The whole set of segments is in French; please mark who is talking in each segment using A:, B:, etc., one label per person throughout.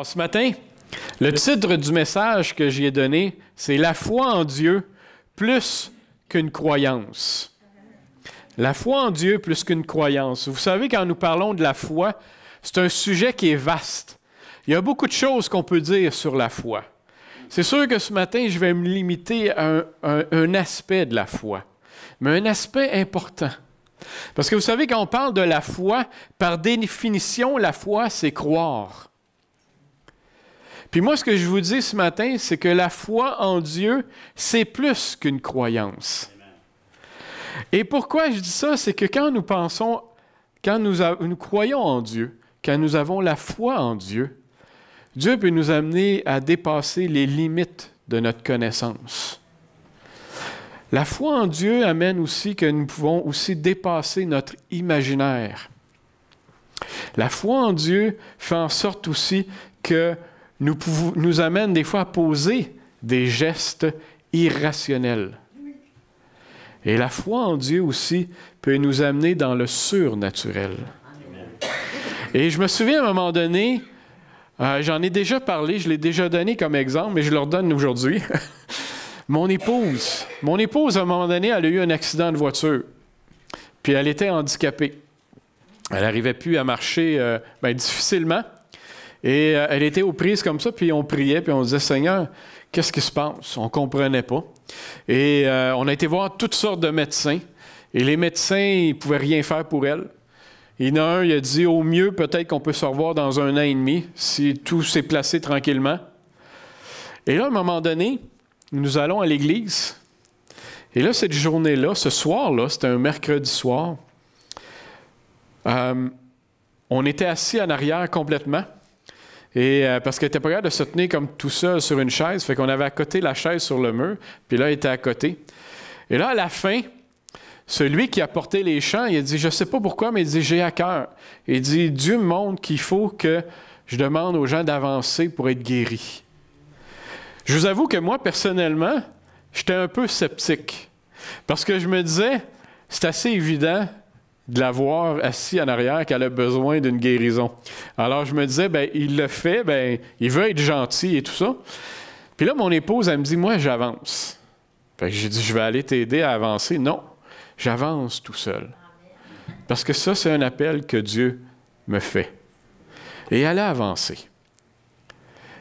A: Alors, ce matin, le titre du message que j'y ai donné, c'est « La foi en Dieu plus qu'une croyance ». La foi en Dieu plus qu'une croyance. Vous savez, quand nous parlons de la foi, c'est un sujet qui est vaste. Il y a beaucoup de choses qu'on peut dire sur la foi. C'est sûr que ce matin, je vais me limiter à un aspect de la foi, mais un aspect important. Parce que vous savez, quand on parle de la foi, par définition, la foi, c'est croire. Puis moi, ce que je vous dis ce matin, c'est que la foi en Dieu, c'est plus qu'une croyance. Et pourquoi je dis ça? C'est que quand nous pensons, quand nous croyons en Dieu, quand nous avons la foi en Dieu, Dieu peut nous amener à dépasser les limites de notre connaissance. La foi en Dieu amène aussi que nous pouvons aussi dépasser notre imaginaire. La foi en Dieu fait en sorte aussi que nous amène des fois à poser des gestes irrationnels. Et la foi en Dieu aussi peut nous amener dans le surnaturel. Et je me souviens à un moment donné, j'en ai déjà parlé, je l'ai déjà donné comme exemple, mais je le redonne aujourd'hui. Mon épouse, à un moment donné, elle a eu un accident de voiture. Puis elle était handicapée. Elle n'arrivait plus à marcher difficilement. Et elle était aux prises comme ça, puis on priait, puis on disait « Seigneur, qu'est-ce qui se passe? » On ne comprenait pas. Et on a été voir toutes sortes de médecins. Et les médecins, ils ne pouvaient rien faire pour elle. Il y en a un, il a dit « Au mieux, peut-être qu'on peut se revoir dans 1 an et demi, si tout s'est placé tranquillement. » Et là, à un moment donné, nous allons à l'église. Et là, cette journée-là, ce soir-là, c'était un mercredi soir, on était assis en arrière complètement. Et parce qu'elle n'était pas capable de se tenir comme tout seul sur une chaise, fait qu'on avait accoté la chaise sur le mur, puis là, elle était à côté. Et là, à la fin, celui qui a porté les chants, il a dit, je ne sais pas pourquoi, mais il dit, j'ai à cœur. Il dit, Dieu me montre qu'il faut que je demande aux gens d'avancer pour être guéris. Je vous avoue que moi, personnellement, j'étais un peu sceptique. Parce que je me disais, c'est assez évident de la voir assis en arrière qu'elle a besoin d'une guérison. Alors, je me disais, il le fait, il veut être gentil et tout ça. Puis là, mon épouse, elle me dit, moi, j'avance. Fait que j'ai dit, je vais aller t'aider à avancer. Non, j'avance tout seul. Parce que ça, c'est un appel que Dieu me fait. Et elle a avancé.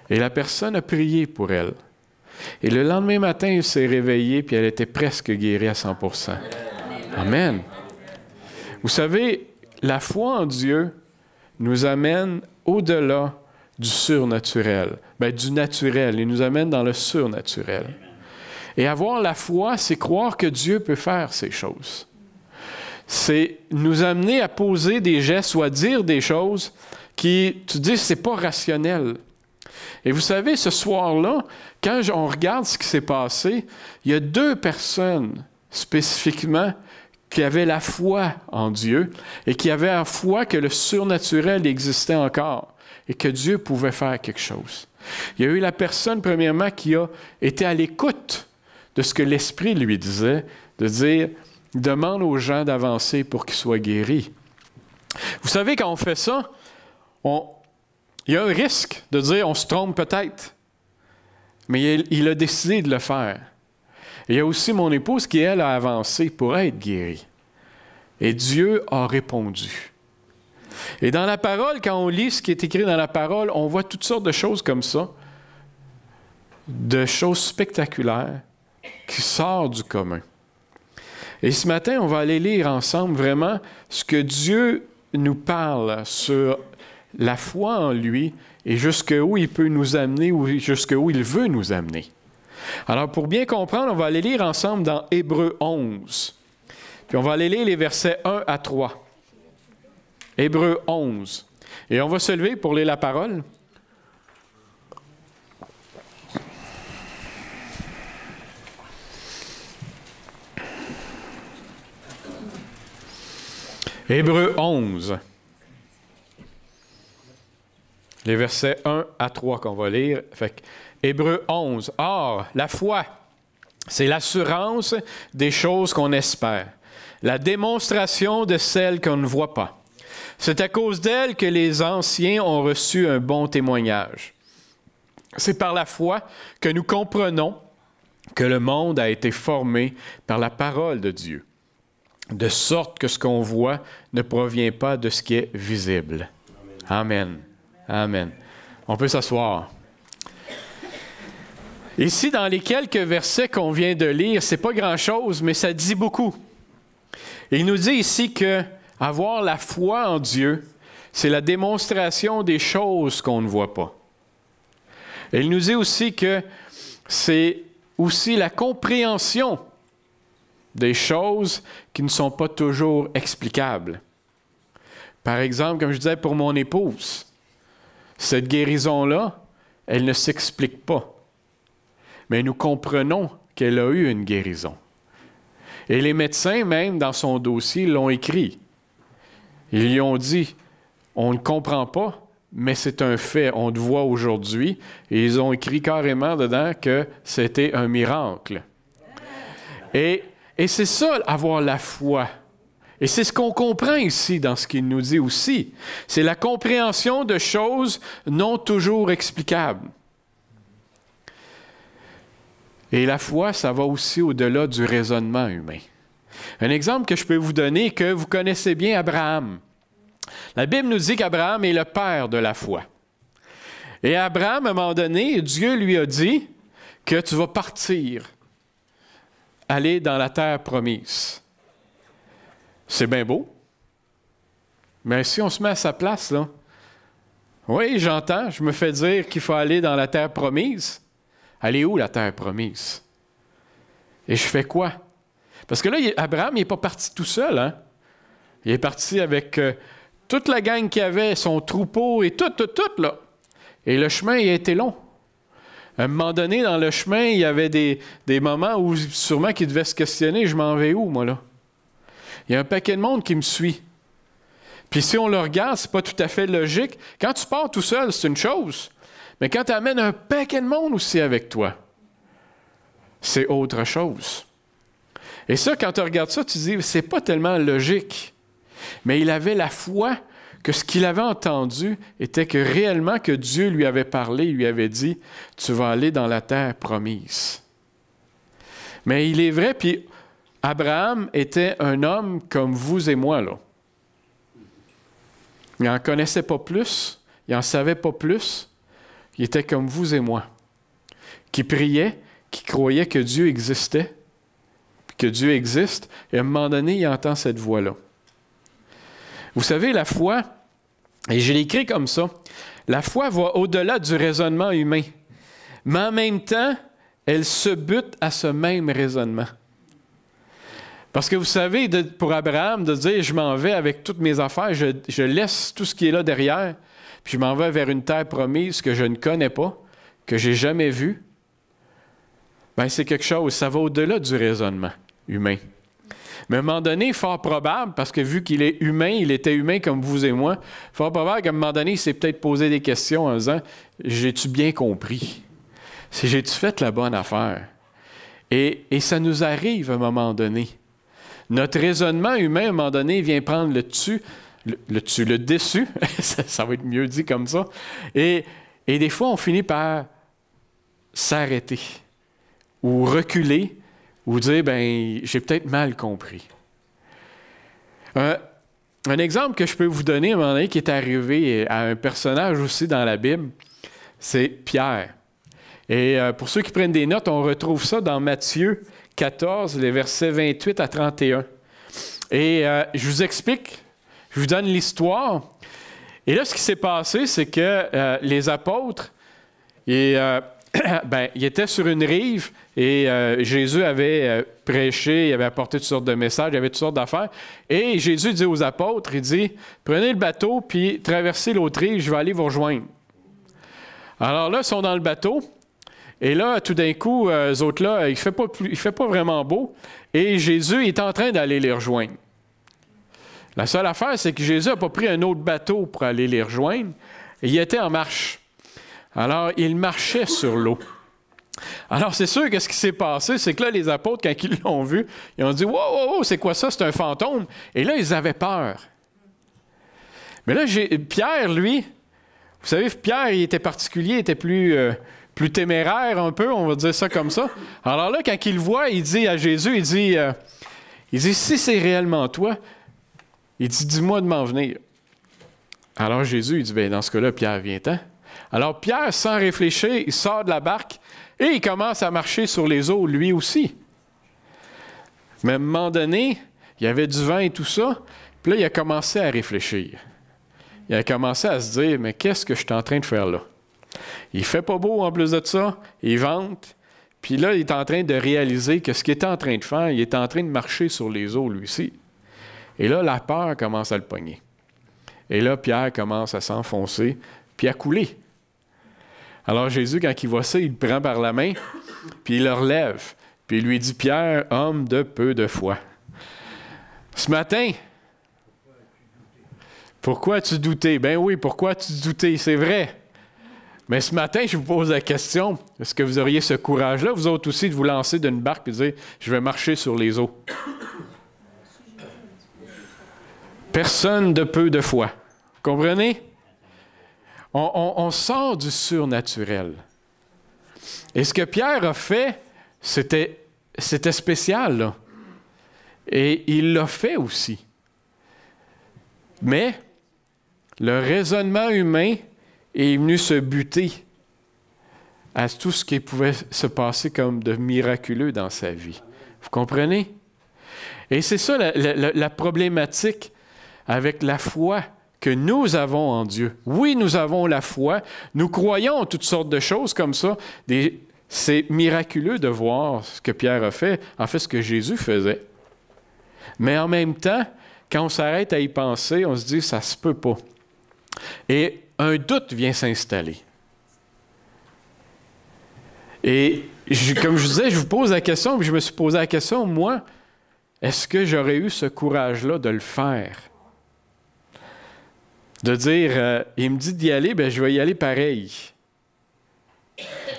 A: Et la personne a prié pour elle. Et le lendemain matin, elle s'est réveillée, puis elle était presque guérie à 100%. Amen. Vous savez, la foi en Dieu nous amène au-delà du surnaturel, du naturel. Il nous amène dans le surnaturel. Et avoir la foi, c'est croire que Dieu peut faire ces choses. C'est nous amener à poser des gestes ou à dire des choses qui, tu dis, c'est pas rationnel. Et vous savez, ce soir-là, quand on regarde ce qui s'est passé, il y a 2 personnes spécifiquement qui avaient la foi en Dieu et qui avaient la foi que le surnaturel existait encore et que Dieu pouvait faire quelque chose. Il y a eu la personne, premièrement, qui a été à l'écoute de ce que l'Esprit lui disait, de dire, demande aux gens d'avancer pour qu'ils soient guéris. Vous savez, quand on fait ça, il y a un risque de dire, on se trompe peut-être, mais il a décidé de le faire. Et il y a aussi mon épouse qui, elle, a avancé pour être guérie. Et Dieu a répondu. Et dans la parole, quand on lit ce qui est écrit dans la parole, on voit toutes sortes de choses comme ça, de choses spectaculaires qui sortent du commun. Et ce matin, on va aller lire ensemble vraiment ce que Dieu nous parle sur la foi en lui et jusqu'où il peut nous amener ou jusqu'où il veut nous amener. Alors, pour bien comprendre, on va aller lire ensemble dans Hébreux 11. Puis on va aller lire les versets 1 à 3. Hébreux 11. Et on va se lever pour lire la parole. Hébreux 11. Les versets 1 à 3 qu'on va lire. Fait que, Hébreux 11. Or, la foi, c'est l'assurance des choses qu'on espère, la démonstration de celles qu'on ne voit pas. C'est à cause d'elle que les anciens ont reçu un bon témoignage. C'est par la foi que nous comprenons que le monde a été formé par la parole de Dieu, de sorte que ce qu'on voit ne provient pas de ce qui est visible. Amen. Amen. On peut s'asseoir. Ici, dans les quelques versets qu'on vient de lire, c'est pas grand-chose, mais ça dit beaucoup. Il nous dit ici que avoir la foi en Dieu, c'est la démonstration des choses qu'on ne voit pas. Et il nous dit aussi que c'est aussi la compréhension des choses qui ne sont pas toujours explicables. Par exemple, comme je disais pour mon épouse, cette guérison-là, elle ne s'explique pas. Mais nous comprenons qu'elle a eu une guérison. Et les médecins, même dans son dossier, l'ont écrit. Ils lui ont dit, on ne comprend pas, mais c'est un fait, on le voit aujourd'hui. Et ils ont écrit carrément dedans que c'était un miracle. Et c'est ça, avoir la foi. Et c'est ce qu'on comprend ici dans ce qu'il nous dit aussi. C'est la compréhension de choses non toujours explicables. Et la foi, ça va aussi au-delà du raisonnement humain. Un exemple que je peux vous donner, que vous connaissez bien, Abraham. La Bible nous dit qu'Abraham est le père de la foi. Et Abraham, à un moment donné, Dieu lui a dit que tu vas partir, aller dans la terre promise. C'est bien beau. Mais si on se met à sa place, là, oui, j'entends, je me fais dire qu'il faut aller dans la terre promise. Elle est où, la terre promise? Et je fais quoi? Parce que là, Abraham, il n'est pas parti tout seul. Hein? Il est parti avec toute la gang qu'il avait, son troupeau et tout, là. Et le chemin, il a été long. À un moment donné, dans le chemin, il y avait des moments où sûrement qu'il devait se questionner, je m'en vais où, moi, là? Il y a un paquet de monde qui me suit. Puis si on le regarde, c'est pas tout à fait logique. Quand tu pars tout seul, c'est une chose. Mais quand tu amènes un paquet de monde aussi avec toi, c'est autre chose. Et ça, quand tu regardes ça, tu te dis, c'est pas tellement logique. Mais il avait la foi que ce qu'il avait entendu était que réellement que Dieu lui avait parlé, il lui avait dit, tu vas aller dans la terre promise. Mais il est vrai, puis Abraham était un homme comme vous et moi, là. Il n'en connaissait pas plus, il n'en savait pas plus. Il était comme vous et moi, qui priait, qui croyait que Dieu existait, que Dieu existe, et à un moment donné, il entend cette voix-là. Vous savez, la foi, et je l'ai écrit comme ça, la foi va au-delà du raisonnement humain, mais en même temps, elle se bute à ce même raisonnement. Parce que vous savez, pour Abraham, de dire, je m'en vais avec toutes mes affaires, je laisse tout ce qui est là derrière, puis je m'en vais vers une terre promise que je ne connais pas, que je n'ai jamais vue, bien, c'est quelque chose, ça va au-delà du raisonnement humain. Mais à un moment donné, fort probable, parce que vu qu'il est humain, il était humain comme vous et moi, fort probable qu'à un moment donné, il s'est peut-être posé des questions en disant, j'ai-tu bien compris? J'ai-tu fait la bonne affaire? Et ça nous arrive à un moment donné. Notre raisonnement humain, à un moment donné, vient prendre le dessus, ça va être mieux dit comme ça. Et des fois, on finit par s'arrêter ou reculer ou dire, ben j'ai peut-être mal compris. Un exemple que je peux vous donner à un moment donné qui est arrivé à un personnage aussi dans la Bible, c'est Pierre. Et pour ceux qui prennent des notes, on retrouve ça dans Matthieu 14, les versets 28 à 31. Et je vous explique, je vous donne l'histoire. Et là, ce qui s'est passé, c'est que les apôtres, ils étaient sur une rive et Jésus avait prêché, il avait apporté toutes sortes de messages, il avait toutes sortes d'affaires. Et Jésus dit aux apôtres, il dit, prenez le bateau puis traversez l'autre rive, je vais aller vous rejoindre. Alors là, ils sont dans le bateau. Et là, tout d'un coup, eux autres là, il ne fait pas vraiment beau. Et Jésus est en train d'aller les rejoindre. La seule affaire, c'est que Jésus n'a pas pris un autre bateau pour aller les rejoindre. Il était en marche. Alors, il marchait sur l'eau. Alors, c'est sûr que ce qui s'est passé, c'est que là, les apôtres, quand ils l'ont vu, ils ont dit « Wow, wow, wow, c'est quoi ça? C'est un fantôme! » Et là, ils avaient peur. Mais là, Pierre, lui, vous savez, Pierre, il était particulier, il était plus téméraire un peu, on va dire ça comme ça. Alors là, quand il le voit, il dit à Jésus, il dit, si c'est réellement toi, il dit, dis-moi de m'en venir. Alors Jésus, il dit, bien, dans ce cas-là, Pierre, viens-t'en. Alors Pierre, sans réfléchir, il sort de la barque et il commence à marcher sur les eaux, lui aussi. Mais à un moment donné, il y avait du vent et tout ça, puis là, il a commencé à réfléchir. Il a commencé à se dire, mais qu'est-ce que je suis en train de faire là? Il fait pas beau en plus de ça, il vente, puis là, il est en train de réaliser que ce qu'il était en train de faire, il est en train de marcher sur les eaux, lui aussi. Et là, la peur commence à le pogner. Et là, Pierre commence à s'enfoncer, puis à couler. Alors Jésus, quand il voit ça, il le prend par la main, puis il le relève, puis il lui dit, Pierre, homme de peu de foi. Ce matin, pourquoi as-tu douté? Ben oui, pourquoi as-tu douté? C'est vrai. Mais ce matin, je vous pose la question, est-ce que vous auriez ce courage-là, vous autres aussi, de vous lancer d'une barque et de dire, je vais marcher sur les eaux? Personne de peu de foi. Comprenez? On sort du surnaturel. Et ce que Pierre a fait, c'était spécial, là. Et il l'a fait aussi. Mais le raisonnement humain est venu se buter à tout ce qui pouvait se passer comme de miraculeux dans sa vie. Vous comprenez? Et c'est ça la problématique avec la foi que nous avons en Dieu. Oui, nous avons la foi, nous croyons en toutes sortes de choses comme ça. C'est miraculeux de voir ce que Pierre a fait, en fait ce que Jésus faisait. Mais en même temps, quand on s'arrête à y penser, on se dit, ça se peut pas. Et un doute vient s'installer. Et comme je disais, je vous pose la question, puis je me suis posé la question, moi, est-ce que j'aurais eu ce courage-là de le faire? De dire, il me dit d'y aller, bien, je vais y aller pareil.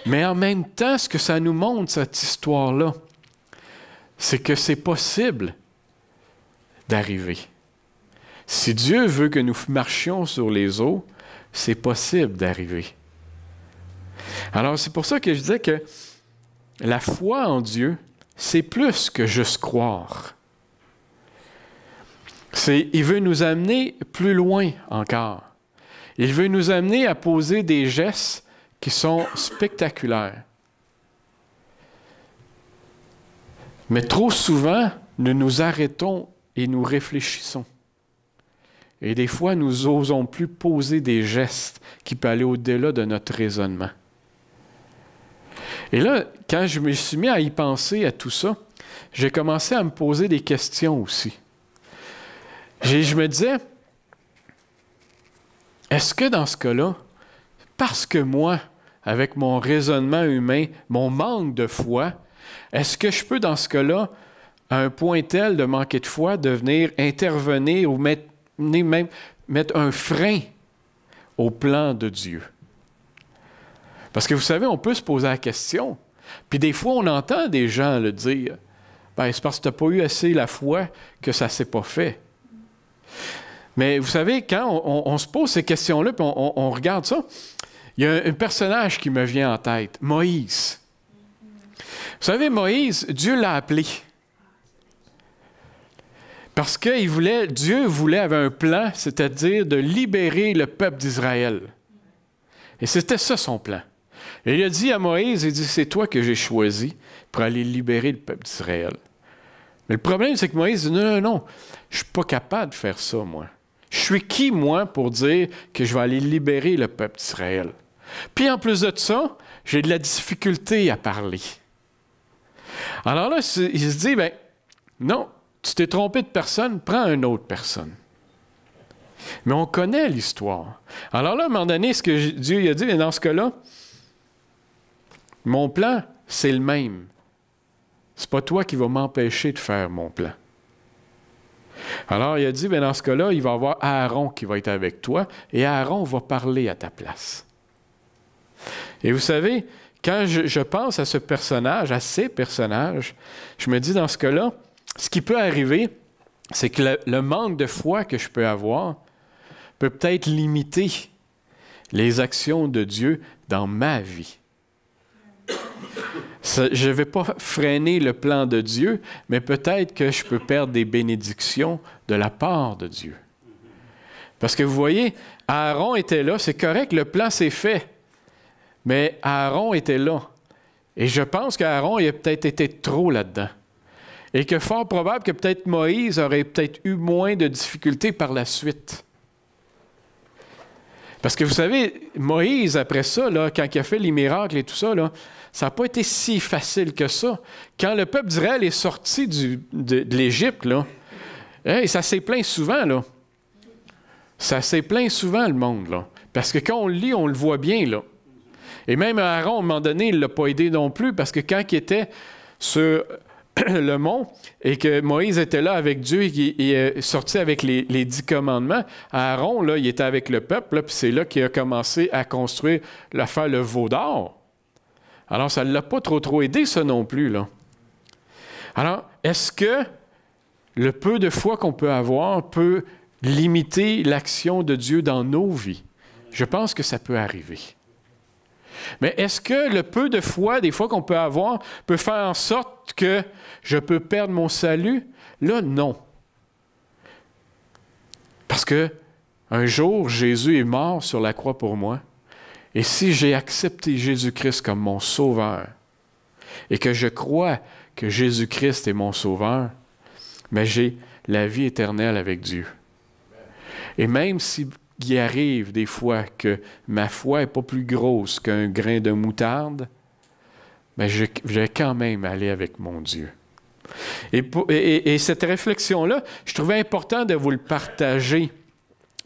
A: Mais en même temps, ce que ça nous montre, cette histoire-là, c'est que c'est possible d'arriver. Si Dieu veut que nous marchions sur les eaux, c'est possible d'arriver. Alors, c'est pour ça que je disais que la foi en Dieu, c'est plus que juste croire. Il veut nous amener plus loin encore. Il veut nous amener à poser des gestes qui sont spectaculaires. Mais trop souvent, nous nous arrêtons et nous réfléchissons. Et des fois, nous n'osons plus poser des gestes qui peuvent aller au-delà de notre raisonnement. Et là, quand je me suis mis à y penser à tout ça, j'ai commencé à me poser des questions aussi. Je me disais, est-ce que dans ce cas-là, parce que moi, avec mon raisonnement humain, mon manque de foi, est-ce que je peux dans ce cas-là, à un point tel de manquer de foi, de venir intervenir ou même mettre un frein au plan de Dieu? Parce que vous savez, on peut se poser la question. Puis des fois, on entend des gens le dire. Ben, c'est parce que tu n'as pas eu assez la foi que ça ne s'est pas fait. Mais vous savez, quand on se pose ces questions-là, puis on regarde ça, il y a un personnage qui me vient en tête, Moïse. Vous savez, Moïse, Dieu l'a appelé. Parce que Dieu avait un plan, c'est-à-dire de libérer le peuple d'Israël. Et c'était ça son plan. Et il a dit à Moïse, il dit, c'est toi que j'ai choisi pour aller libérer le peuple d'Israël. Mais le problème, c'est que Moïse dit, non, je ne suis pas capable de faire ça, moi. Je suis qui, moi, pour dire que je vais aller libérer le peuple d'Israël? Puis en plus de ça, j'ai de la difficulté à parler. Alors là, il se dit, ben non, tu t'es trompé de personne, prends une autre personne. Mais on connaît l'histoire. Alors là, à un moment donné, ce que Dieu a dit, mais dans ce cas-là, mon plan, c'est le même. C'est pas toi qui vas m'empêcher de faire mon plan. Alors, il a dit, bien, dans ce cas-là, il va y avoir Aaron qui va être avec toi, et Aaron va parler à ta place. Et vous savez, quand je pense à ce personnage, à ces personnages, je me dis, dans ce cas-là, ce qui peut arriver, c'est que le manque de foi que je peux avoir, peut peut-être limiter les actions de Dieu dans ma vie. Je ne vais pas freiner le plan de Dieu, mais peut-être que je peux perdre des bénédictions de la part de Dieu. Parce que vous voyez, Aaron était là, c'est correct, le plan s'est fait, mais Aaron était là. Et je pense qu'Aaron il a peut-être été trop là-dedans. Et que fort probable que peut-être Moïse aurait peut-être eu moins de difficultés par la suite. Parce que vous savez, Moïse, après ça, là, quand il a fait les miracles et tout ça, là, ça n'a pas été si facile que ça. Quand le peuple d'Israël est sorti de l'Égypte, là, hey, ça s'est plaint souvent, là. Ça s'est plaint souvent, le monde, là. Parce que quand on le lit, on le voit bien, là. Et même Aaron, à un moment donné, il ne l'a pas aidé non plus, parce que quand il était sur le mont et que Moïse était là avec Dieu et qu'il est sorti avec les 10 commandements, Aaron, là, il était avec le peuple, là, puis c'est là qu'il a commencé à construire, à faire le veau d'or. Alors, ça ne l'a pas trop aidé, ça non plus, là. Alors, est-ce que le peu de foi qu'on peut avoir peut limiter l'action de Dieu dans nos vies? Je pense que ça peut arriver. Mais est-ce que le peu de foi, des fois qu'on peut avoir, peut faire en sorte que je peux perdre mon salut? Là, non. Parce que un jour, Jésus est mort sur la croix pour moi. Et si j'ai accepté Jésus-Christ comme mon sauveur et que je crois que Jésus-Christ est mon sauveur, mais j'ai la vie éternelle avec Dieu. Et même s'il arrive des fois que ma foi n'est pas plus grosse qu'un grain de moutarde, mais je vais quand même aller avec mon Dieu. Et cette réflexion-là, je trouvais important de vous le partager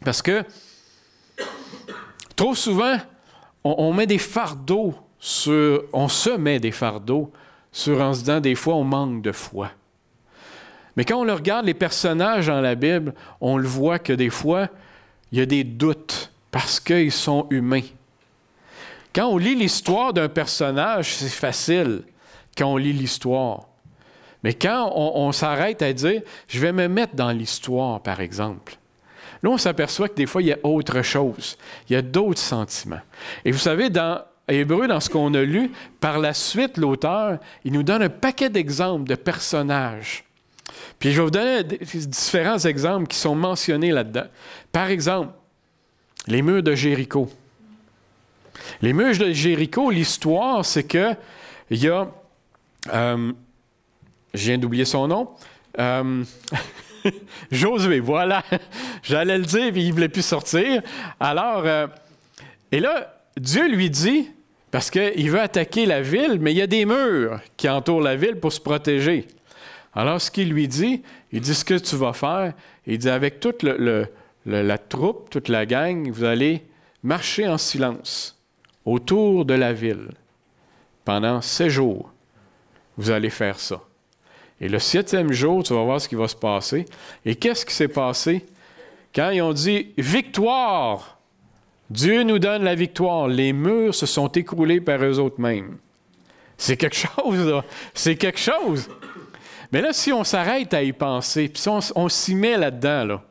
A: parce que trop souvent, on met des fardeaux on se met des fardeaux en se disant des fois on manque de foi. Mais quand on le regarde, les personnages dans la Bible, on le voit que des fois, il y a des doutes parce qu'ils sont humains. Quand on lit l'histoire d'un personnage, c'est facile quand on lit l'histoire. Mais quand on s'arrête à dire « je vais me mettre dans l'histoire », par exemple, là, on s'aperçoit que des fois, il y a autre chose. Il y a d'autres sentiments. Et vous savez, dans Hébreu, dans ce qu'on a lu, par la suite, l'auteur, il nous donne un paquet d'exemples de personnages. Puis je vais vous donner différents exemples qui sont mentionnés là-dedans. Par exemple, les murs de Jéricho. Les murs de Jéricho, l'histoire, c'est que il y a... je viens d'oublier son nom. Josué, voilà. J'allais le dire, mais il ne voulait plus sortir. Alors, et là, Dieu lui dit, parce qu'il veut attaquer la ville, mais il y a des murs qui entourent la ville pour se protéger. Alors, ce qu'il lui dit, il dit ce que tu vas faire. Il dit avec toute la troupe, toute la gang, vous allez marcher en silence autour de la ville pendant 7 jours. Vous allez faire ça. Et le 7e jour, tu vas voir ce qui va se passer. Et qu'est-ce qui s'est passé? Quand ils ont dit « Victoire! Dieu nous donne la victoire. » Les murs se sont écroulés par eux autres mêmes. C'est quelque chose, là. C'est quelque chose. Mais là, si on s'arrête à y penser, puis si on s'y met là-dedans, là,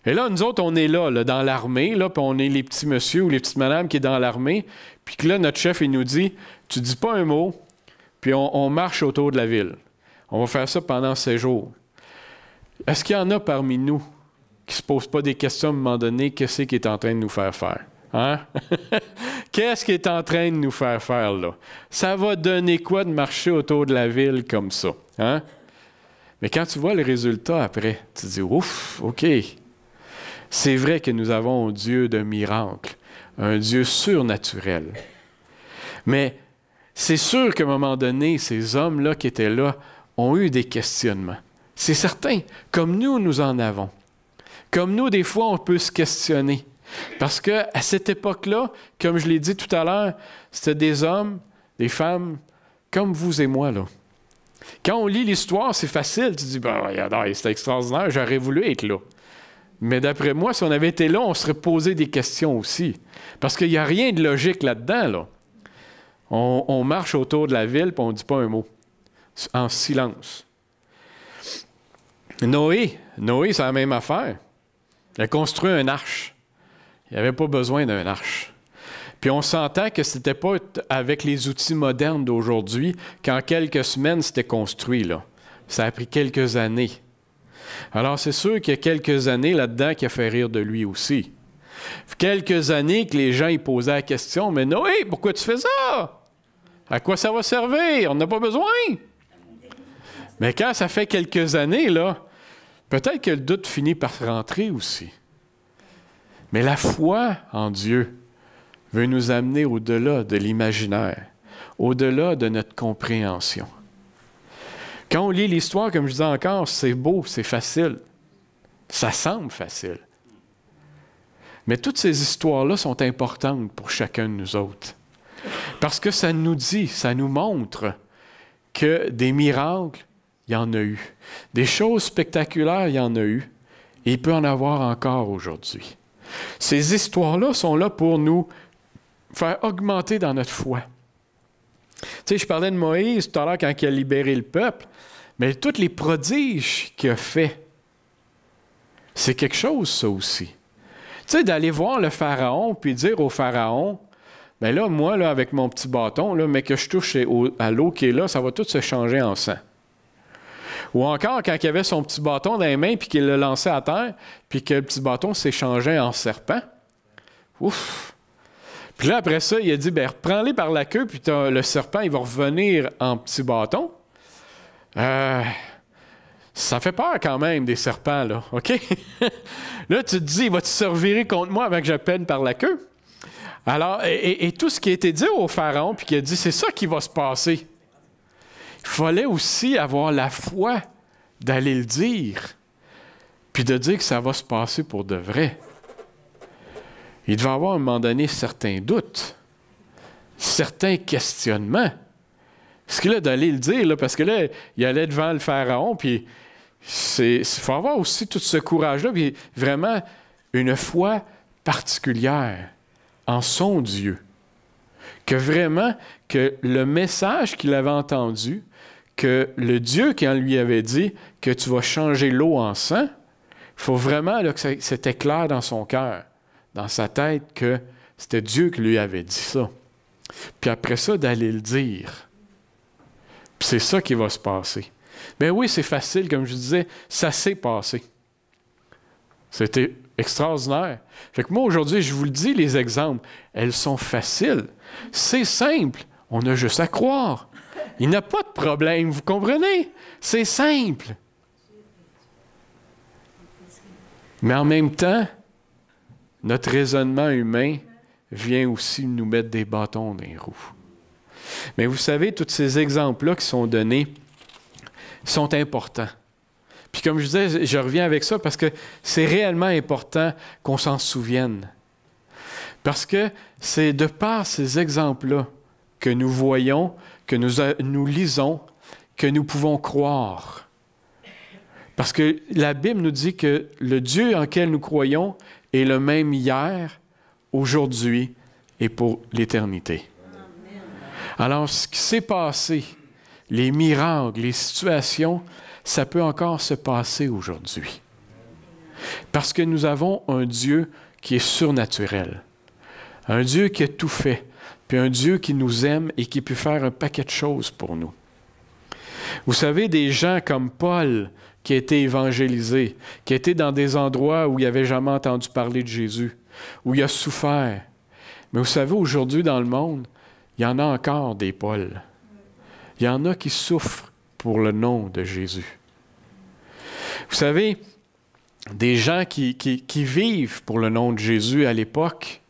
A: et là, nous autres, on est là dans l'armée, là, puis on est les petits messieurs ou les petites madames qui sont dans l'armée, puis que là, notre chef, il nous dit « Tu dis pas un mot, puis on marche autour de la ville. On va faire ça pendant 7 jours. » Est-ce qu'il y en a parmi nous qui ne se posent pas des questions à un moment donné, qu'est-ce qui est en train de nous faire faire? Hein? Qu'est-ce qui est en train de nous faire faire, là? Ça va donner quoi de marcher autour de la ville comme ça? Hein? Mais quand tu vois le résultat après, tu te dis, ouf, OK. C'est vrai que nous avons un Dieu de miracles, un Dieu surnaturel. Mais c'est sûr qu'à un moment donné, ces hommes-là qui étaient là ont eu des questionnements. C'est certain, comme nous en avons. Comme nous, des fois, on peut se questionner. Parce qu'à cette époque-là, comme je l'ai dit tout à l'heure, c'était des hommes, des femmes, comme vous et moi, là. Quand on lit l'histoire, c'est facile. Tu dis, ben, regardez, c'est extraordinaire, j'aurais voulu être là. Mais d'après moi, si on avait été là, on serait posé des questions aussi. Parce qu'il n'y a rien de logique là-dedans, là. On marche autour de la ville, puis on ne dit pas un mot. En silence. Noé, c'est la même affaire. Il a construit un arche. Il n'avait pas besoin d'un arche. Puis on s'entend que ce n'était pas avec les outils modernes d'aujourd'hui qu'en quelques semaines, c'était construit, là. Ça a pris quelques années. Alors, c'est sûr qu'il y a quelques années là-dedans qui a fait rire de lui aussi. Quelques années que les gens y posaient la question, « Mais Noé, pourquoi tu fais ça? À quoi ça va servir? On n'a pas besoin! » Mais quand ça fait quelques années, là, peut-être que le doute finit par rentrer aussi. Mais la foi en Dieu veut nous amener au-delà de l'imaginaire, au-delà de notre compréhension. Quand on lit l'histoire, comme je disais encore, c'est beau, c'est facile. Ça semble facile. Mais toutes ces histoires-là sont importantes pour chacun de nous autres. Parce que ça nous dit, ça nous montre que des miracles, il y en a eu. Des choses spectaculaires, il y en a eu. Et il peut en avoir encore aujourd'hui. Ces histoires-là sont là pour nous faire augmenter dans notre foi. Tu sais, je parlais de Moïse tout à l'heure quand il a libéré le peuple, mais tous les prodiges qu'il a fait, c'est quelque chose, ça aussi. Tu sais, d'aller voir le Pharaon puis dire au Pharaon, bien là, moi, là, avec mon petit bâton, là, mais que je touche à l'eau qui est là, ça va tout se changer en sang. Ou encore, quand il avait son petit bâton dans les mains puis qu'il le lançait à terre, puis que le petit bâton s'échangeait en serpent. Ouf! Puis là, après ça, il a dit, bien, reprends-les par la queue, puis le serpent, il va revenir en petit bâton. Ça fait peur quand même, des serpents, là, OK? Là, tu te dis, il va te se revirer contre moi avant que je peine par la queue. Alors, et tout ce qui a été dit au Pharaon, puis qui a dit, c'est ça qui va se passer. Il fallait aussi avoir la foi d'aller le dire, puis de dire que ça va se passer pour de vrai. Il devait avoir à un moment donné certains doutes, certains questionnements. Ce qu'il a d'aller le dire, là, parce que là, il allait devant le Pharaon, puis il faut avoir aussi tout ce courage-là, puis vraiment une foi particulière en son Dieu. Que vraiment, que le message qu'il avait entendu, que le Dieu qui en lui avait dit que tu vas changer l'eau en sang, il faut vraiment là, que c'était clair dans son cœur, dans sa tête, que c'était Dieu qui lui avait dit ça. Puis après ça, d'aller le dire. Puis c'est ça qui va se passer. Bien oui, c'est facile, comme je disais, ça s'est passé. C'était extraordinaire. Fait que moi, aujourd'hui, je vous le dis, les exemples, elles sont faciles. C'est simple. On a juste à croire. Il n'y a pas de problème, vous comprenez? C'est simple. Mais en même temps, notre raisonnement humain vient aussi nous mettre des bâtons dans les roues. Mais vous savez, tous ces exemples-là qui sont donnés sont importants. Puis comme je disais, je reviens avec ça parce que c'est réellement important qu'on s'en souvienne. Parce que c'est de par ces exemples-là que nous voyons, que nous lisons, que nous pouvons croire. Parce que la Bible nous dit que le Dieu en lequel nous croyons est le même hier, aujourd'hui et pour l'éternité. Alors, ce qui s'est passé, les miracles, les situations, ça peut encore se passer aujourd'hui. Parce que nous avons un Dieu qui est surnaturel. Un Dieu qui a tout fait. Puis un Dieu qui nous aime et qui peut faire un paquet de choses pour nous. Vous savez, des gens comme Paul, qui a été évangélisé, qui a été dans des endroits où il n'avait jamais entendu parler de Jésus, où il a souffert. Mais vous savez, aujourd'hui dans le monde, il y en a encore des Pauls. Il y en a qui souffrent pour le nom de Jésus. Vous savez, des gens qui vivent pour le nom de Jésus à l'époque,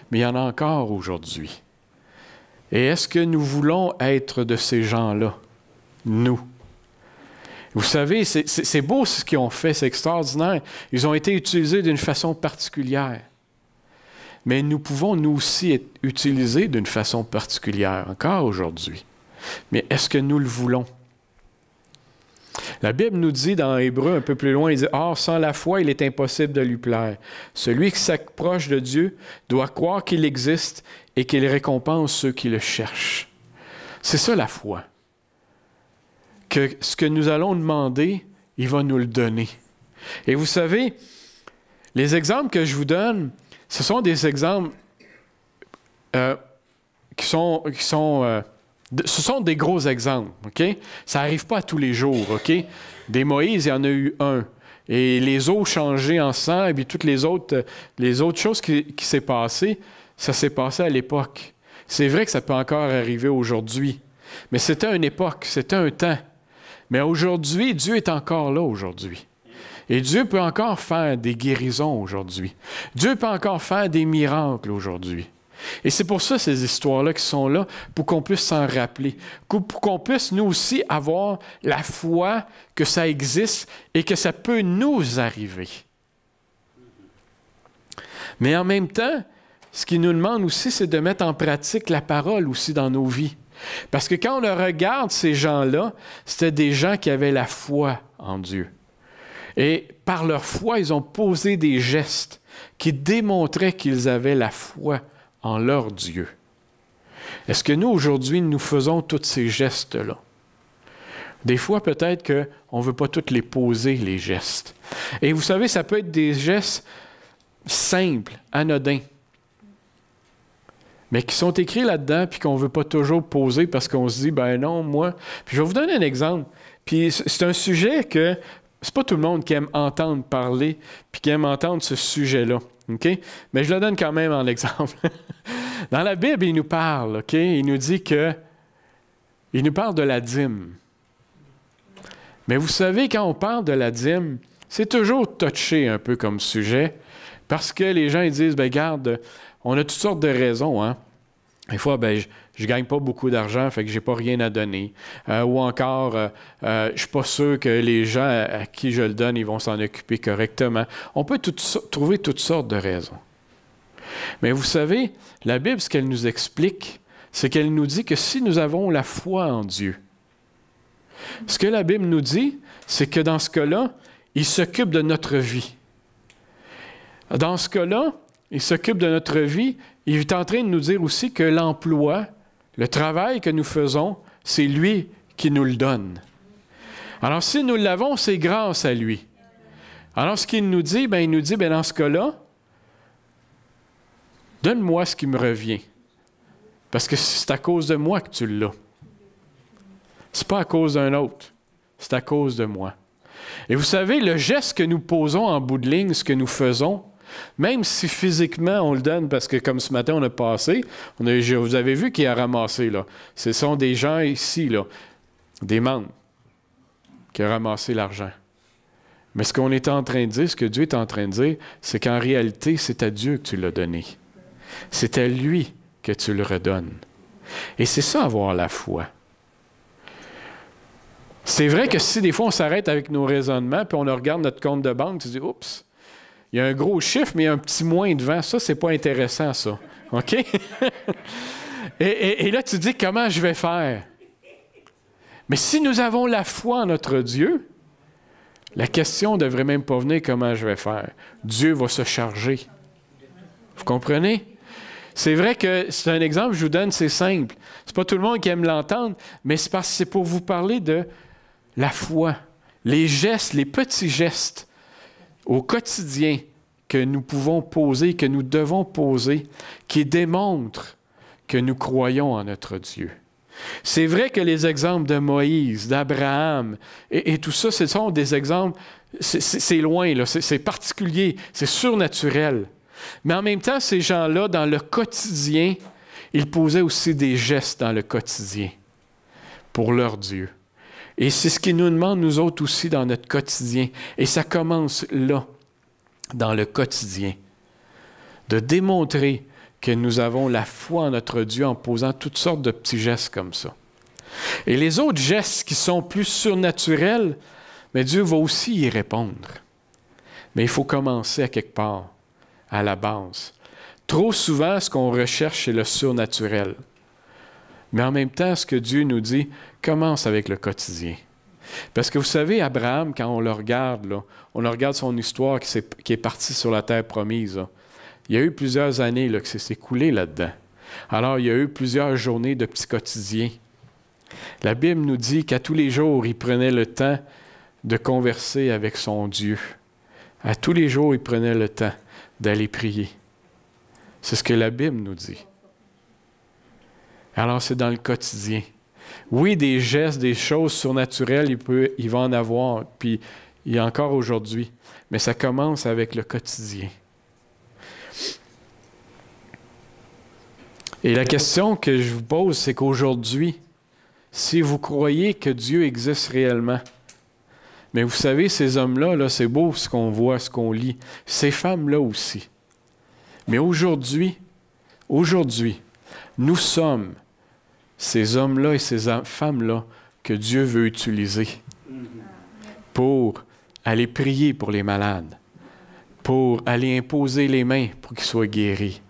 A: mais il y en a encore aujourd'hui. Et est-ce que nous voulons être de ces gens-là? Nous. Vous savez, c'est beau ce qu'ils ont fait, c'est extraordinaire. Ils ont été utilisés d'une façon particulière. Mais nous pouvons, nous aussi, être utilisés d'une façon particulière, encore aujourd'hui. Mais est-ce que nous le voulons? La Bible nous dit dans Hébreux, un peu plus loin, il dit « Or, sans la foi, il est impossible de lui plaire. Celui qui s'approche de Dieu doit croire qu'il existe et qu'il récompense ceux qui le cherchent. » C'est ça la foi. Que ce que nous allons demander, il va nous le donner. Et vous savez, les exemples que je vous donne, ce sont des exemples ce sont des gros exemples, OK? Ça n'arrive pas à tous les jours, OK? Des Moïse, il y en a eu un. Et les eaux changées en sang, et puis toutes les autres choses qui s'est passées, ça s'est passé à l'époque. C'est vrai que ça peut encore arriver aujourd'hui. Mais c'était une époque, c'était un temps. Mais aujourd'hui, Dieu est encore là aujourd'hui. Et Dieu peut encore faire des guérisons aujourd'hui. Dieu peut encore faire des miracles aujourd'hui. Et c'est pour ça ces histoires-là qui sont là, pour qu'on puisse s'en rappeler, pour qu'on puisse nous aussi avoir la foi que ça existe et que ça peut nous arriver. Mais en même temps, ce qu'il nous demande aussi, c'est de mettre en pratique la parole aussi dans nos vies. Parce que quand on regarde ces gens-là, c'était des gens qui avaient la foi en Dieu. Et par leur foi, ils ont posé des gestes qui démontraient qu'ils avaient la foi en leur Dieu. Est-ce que nous, aujourd'hui, nous faisons tous ces gestes-là? Des fois, peut-être qu'on ne veut pas tous les poser, les gestes. Et vous savez, ça peut être des gestes simples, anodins, mais qui sont écrits là-dedans, puis qu'on ne veut pas toujours poser parce qu'on se dit, ben non, moi... Puis je vais vous donner un exemple. Puis c'est un sujet que c'est pas tout le monde qui aime entendre parler, puis qui aime entendre ce sujet-là. OK? Mais je le donne quand même en exemple. Dans la Bible, il nous parle, OK? Il nous dit que... Il nous parle de la dîme. Mais vous savez, quand on parle de la dîme, c'est toujours touché un peu comme sujet, parce que les gens ils disent, ben garde, on a toutes sortes de raisons, hein? Des fois, ben je gagne pas beaucoup d'argent, fait que j'ai pas rien à donner. Ou encore, je suis pas sûr que les gens à qui je le donne, ils vont s'en occuper correctement. On peut trouver toutes sortes de raisons. Mais vous savez, la Bible, ce qu'elle nous explique, c'est qu'elle nous dit que si nous avons la foi en Dieu, ce que la Bible nous dit, c'est que dans ce cas-là, il s'occupe de notre vie. Dans ce cas-là, il s'occupe de notre vie. Il est en train de nous dire aussi que l'emploi, le travail que nous faisons, c'est lui qui nous le donne. Alors, si nous l'avons, c'est grâce à lui. Alors, ce qu'il nous dit, il nous dit, dans ce cas-là, donne-moi ce qui me revient. Parce que c'est à cause de moi que tu l'as. Ce n'est pas à cause d'un autre. C'est à cause de moi. Et vous savez, le geste que nous posons en bout de ligne, ce que nous faisons, même si physiquement on le donne, parce que comme ce matin on a passé, vous avez vu qui a ramassé, là. Ce sont des gens ici, là, des membres, qui ont ramassé l'argent. Mais ce qu'on est en train de dire, ce que Dieu est en train de dire, c'est qu'en réalité, c'est à Dieu que tu l'as donné. C'est à lui que tu le redonnes. Et c'est ça, avoir la foi. C'est vrai que si des fois on s'arrête avec nos raisonnements, puis on regarde notre compte de banque, tu te dis, oups, il y a un gros chiffre, mais il y a un petit moins devant. Ça, c'est pas intéressant, ça. OK? et là, tu te dis, comment je vais faire? Mais si nous avons la foi en notre Dieu, la question ne devrait même pas venir comment je vais faire. Dieu va se charger. Vous comprenez? C'est vrai que c'est un exemple que je vous donne, c'est simple. C'est pas tout le monde qui aime l'entendre, mais c'est parce que c'est pour vous parler de la foi. Les gestes, les petits gestes au quotidien que nous pouvons poser, que nous devons poser, qui démontrent que nous croyons en notre Dieu. C'est vrai que les exemples de Moïse, d'Abraham et tout ça, ce sont des exemples, c'est loin, là, c'est particulier, c'est surnaturel. Mais en même temps, ces gens-là, dans le quotidien, ils posaient aussi des gestes dans le quotidien pour leur Dieu. Et c'est ce qu'ils nous demandent, nous autres aussi, dans notre quotidien. Et ça commence là, dans le quotidien, de démontrer que nous avons la foi en notre Dieu en posant toutes sortes de petits gestes comme ça. Et les autres gestes qui sont plus surnaturels, mais Dieu va aussi y répondre. Mais il faut commencer à quelque part, à la base. Trop souvent, ce qu'on recherche, c'est le surnaturel. Mais en même temps, ce que Dieu nous dit, commence avec le quotidien. Parce que vous savez, Abraham, quand on le regarde, là, on regarde son histoire qui est partie sur la terre promise. Là. Il y a eu plusieurs années là, que c'est écoulé là-dedans. Alors, il y a eu plusieurs journées de petits quotidiens. La Bible nous dit qu'à tous les jours, il prenait le temps de converser avec son Dieu, À tous les jours, il prenait le temps d'aller prier. C'est ce que la Bible nous dit. Alors, c'est dans le quotidien. Oui, des gestes, des choses surnaturelles, il va en avoir, puis il y a encore aujourd'hui. Mais ça commence avec le quotidien. Et la question que je vous pose, c'est qu'aujourd'hui, si vous croyez que Dieu existe réellement, mais vous savez, ces hommes-là, là, c'est beau ce qu'on voit, ce qu'on lit. Ces femmes-là aussi. Mais aujourd'hui, nous sommes ces hommes-là et ces femmes-là que Dieu veut utiliser pour aller prier pour les malades, pour aller imposer les mains pour qu'ils soient guéris,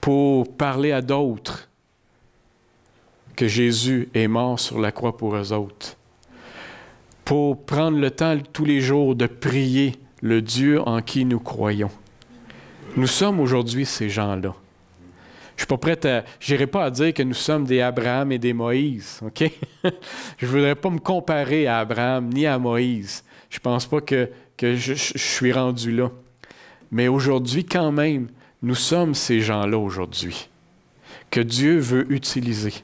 A: pour parler à d'autres que Jésus est mort sur la croix pour eux autres, pour prendre le temps tous les jours de prier le Dieu en qui nous croyons. Nous sommes aujourd'hui ces gens-là. Je suis pas prêt j'irai pas à dire que nous sommes des Abraham et des Moïse, OK? Je voudrais pas me comparer à Abraham ni à Moïse. Je pense pas que je suis rendu là. Mais aujourd'hui, quand même, nous sommes ces gens-là aujourd'hui que Dieu veut utiliser.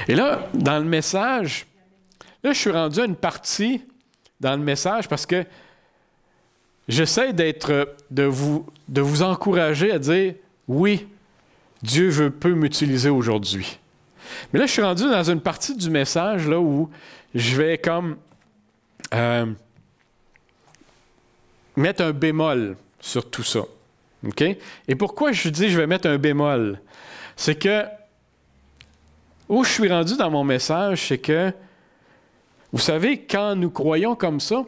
A: Et là, dans le message, là, je suis rendu à une partie dans le message parce que j'essaie de vous encourager à dire oui, Dieu peut m'utiliser aujourd'hui. Mais là, je suis rendu dans une partie du message là, où je vais comme mettre un bémol sur tout ça. OK? Et pourquoi je dis je vais mettre un bémol? C'est que où je suis rendu dans mon message, c'est que, vous savez, quand nous croyons comme ça,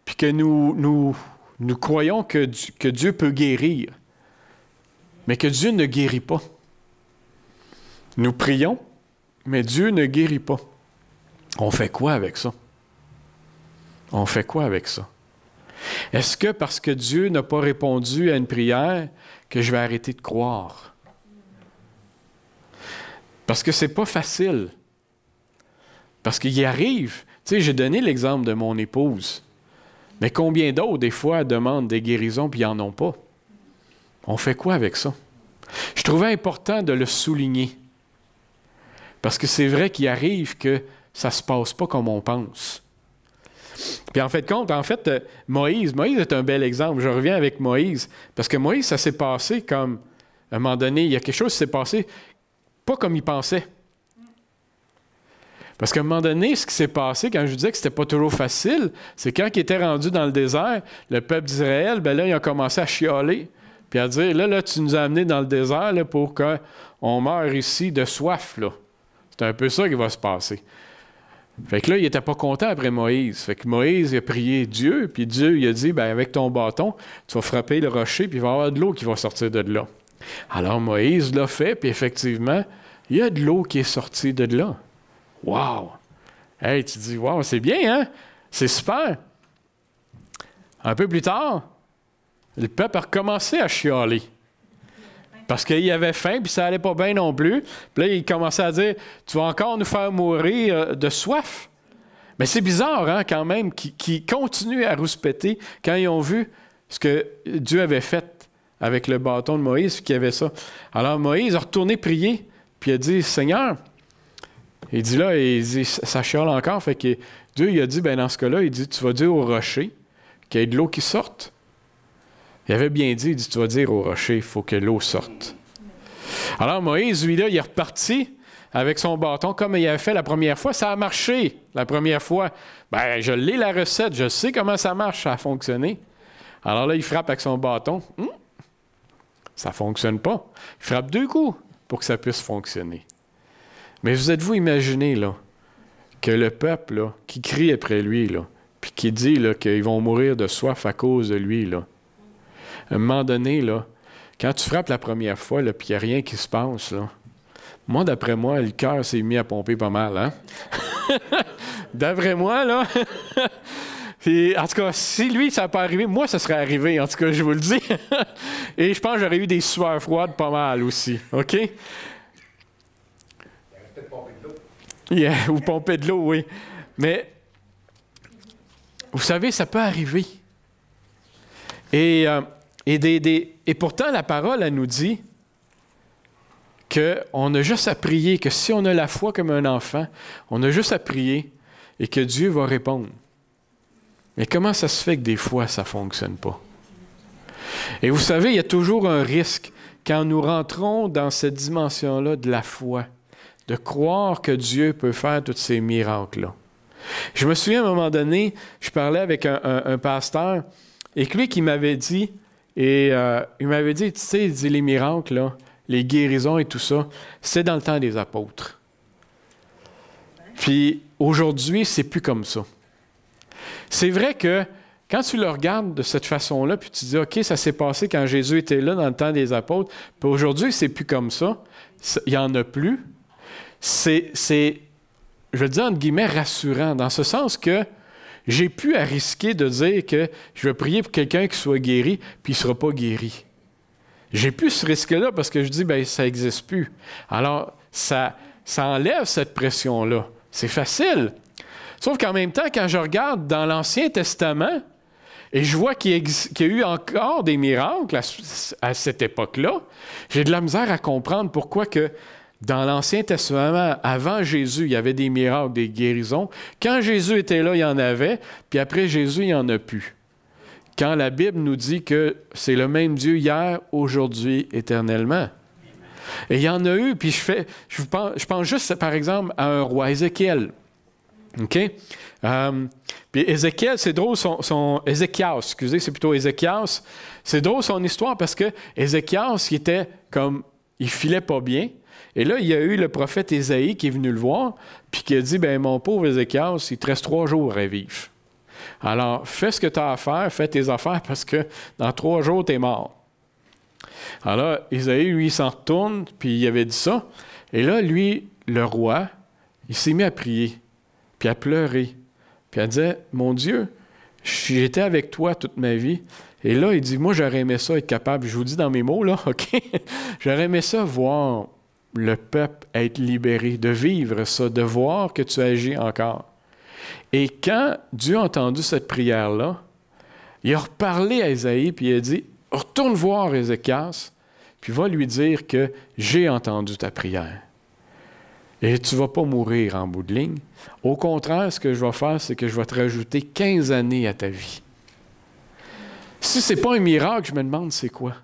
A: puis que nous croyons que Dieu peut guérir, mais que Dieu ne guérit pas. Nous prions, mais Dieu ne guérit pas. On fait quoi avec ça? On fait quoi avec ça? Est-ce que parce que Dieu n'a pas répondu à une prière, que je vais arrêter de croire? Parce que c'est pas facile. Parce qu'il y arrive. Tu sais, j'ai donné l'exemple de mon épouse. Mais combien d'autres, des fois, demandent des guérisons puis ils n'en ont pas? On fait quoi avec ça? Je trouvais important de le souligner. Parce que c'est vrai qu'il arrive que ça ne se passe pas comme on pense. Puis en fait, Moïse est un bel exemple. Je reviens avec Moïse. Parce que Moïse, ça s'est passé comme, à un moment donné, il y a quelque chose qui s'est passé pas comme il pensait. Parce qu'à un moment donné, ce qui s'est passé, quand je disais que c'était pas toujours facile, c'est quand il était rendu dans le désert, le peuple d'Israël, ben là, il a commencé à chialer, puis à dire, là, tu nous as amenés dans le désert là, pour qu'on meure ici de soif, là. C'est un peu ça qui va se passer. Fait que là, il n'était pas content après Moïse. Fait que Moïse, il a prié Dieu, puis Dieu, il a dit, ben avec ton bâton, tu vas frapper le rocher, puis il va y avoir de l'eau qui va sortir de là. Alors Moïse l'a fait, puis effectivement, il y a de l'eau qui est sortie de là. Wow! Hey, tu dis, wow, c'est bien, hein? C'est super! Un peu plus tard, le peuple a recommencé à chialer. Parce qu'il avait faim, puis ça n'allait pas bien non plus. Puis là, il commençait à dire, tu vas encore nous faire mourir de soif. Mais c'est bizarre, hein, quand même, qu'ils continuent à rouspéter quand ils ont vu ce que Dieu avait fait avec le bâton de Moïse, qu'il y avait ça. Alors Moïse a retourné prier, puis il a dit, Seigneur, il dit, ça chiale encore. Fait que Dieu, il a dit, ben dans ce cas-là, il dit, tu vas dire au rocher qu'il y ait de l'eau qui sorte. Il avait bien dit, il dit, tu vas dire au rocher, il faut que l'eau sorte. Alors Moïse, lui, là, il est reparti avec son bâton comme il avait fait la première fois. Ça a marché la première fois. Ben, je l'ai la recette, je sais comment ça marche, ça a fonctionné. Alors là, il frappe avec son bâton. Ça ne fonctionne pas. Il frappe 2 coups pour que ça puisse fonctionner. Mais vous êtes-vous imaginé, là, que le peuple, là, qui crie après lui, là, puis qui dit, là, qu'ils vont mourir de soif à cause de lui, là. À un moment donné, là, quand tu frappes la première fois, là, puis il n'y a rien qui se passe, là, moi, d'après moi, le cœur s'est mis à pomper pas mal, hein? D'après moi, là... Puis, en tout cas, si lui, ça n'a pas arrivé, moi, ça serait arrivé, en tout cas, je vous le dis. Et je pense que j'aurais eu des sueurs froides pas mal aussi, OK? Yeah, ou pomper de l'eau, oui. Mais, vous savez, ça peut arriver. Et pourtant, la parole, elle nous dit qu'on a juste à prier, que si on a la foi comme un enfant, on a juste à prier et que Dieu va répondre. Mais comment ça se fait que des fois, ça ne fonctionne pas? Et vous savez, il y a toujours un risque quand nous rentrons dans cette dimension-là de la foi, de croire que Dieu peut faire tous ces miracles-là. Je me souviens à un moment donné, je parlais avec un pasteur, et lui qui m'avait dit, tu sais, il dit les miracles, là, les guérisons et tout ça, c'est dans le temps des apôtres. Puis aujourd'hui, c'est plus comme ça. C'est vrai que quand tu le regardes de cette façon-là, puis tu dis, OK, ça s'est passé quand Jésus était là dans le temps des apôtres, puis aujourd'hui, c'est plus comme ça. Il n'y en a plus. C'est, je veux dire, entre guillemets, rassurant, dans ce sens que j'ai pu à risquer de dire que je vais prier pour quelqu'un qui soit guéri, puis il ne sera pas guéri. J'ai plus ce risque-là parce que je dis, bien, ça n'existe plus. Alors, ça enlève cette pression-là. C'est facile. Sauf qu'en même temps, quand je regarde dans l'Ancien Testament, et je vois qu'il y a eu encore des miracles à cette époque-là, j'ai de la misère à comprendre pourquoi que dans l'Ancien Testament, avant Jésus, il y avait des miracles, des guérisons. Quand Jésus était là, il y en avait, puis après Jésus, il n'y en a plus. Quand la Bible nous dit que c'est le même Dieu hier, aujourd'hui, éternellement. Et il y en a eu, puis je pense juste, par exemple, à un roi, Ézéchiel. OK? Puis Ézéchiel, c'est drôle, Ézéchias, excusez, c'est plutôt Ézéchias. C'est drôle son histoire parce que Ézéchias, il était comme, il filait pas bien. Et là, il y a eu le prophète Ésaïe qui est venu le voir, puis qui a dit, bien, mon pauvre Ézéchias, il te reste 3 jours à vivre. Alors, fais ce que tu as à faire, fais tes affaires, parce que dans 3 jours, tu es mort. Alors, Ésaïe, lui, il s'en retourne, puis il avait dit ça. Et là, lui, le roi, il s'est mis à prier, puis à pleurer, puis à dire, mon Dieu, j'étais avec toi toute ma vie. Et là, il dit, moi, j'aurais aimé ça être capable, je vous dis dans mes mots, là, OK? J'aurais aimé ça voir le peuple être libéré, de vivre ça, de voir que tu agis encore. Et quand Dieu a entendu cette prière-là, il a reparlé à Ésaïe, puis il a dit, retourne voir Ézéchias, puis va lui dire que j'ai entendu ta prière. Et tu ne vas pas mourir en bout de ligne. Au contraire, ce que je vais faire, c'est que je vais te rajouter 15 années à ta vie. Si ce n'est pas un miracle, je me demande c'est quoi.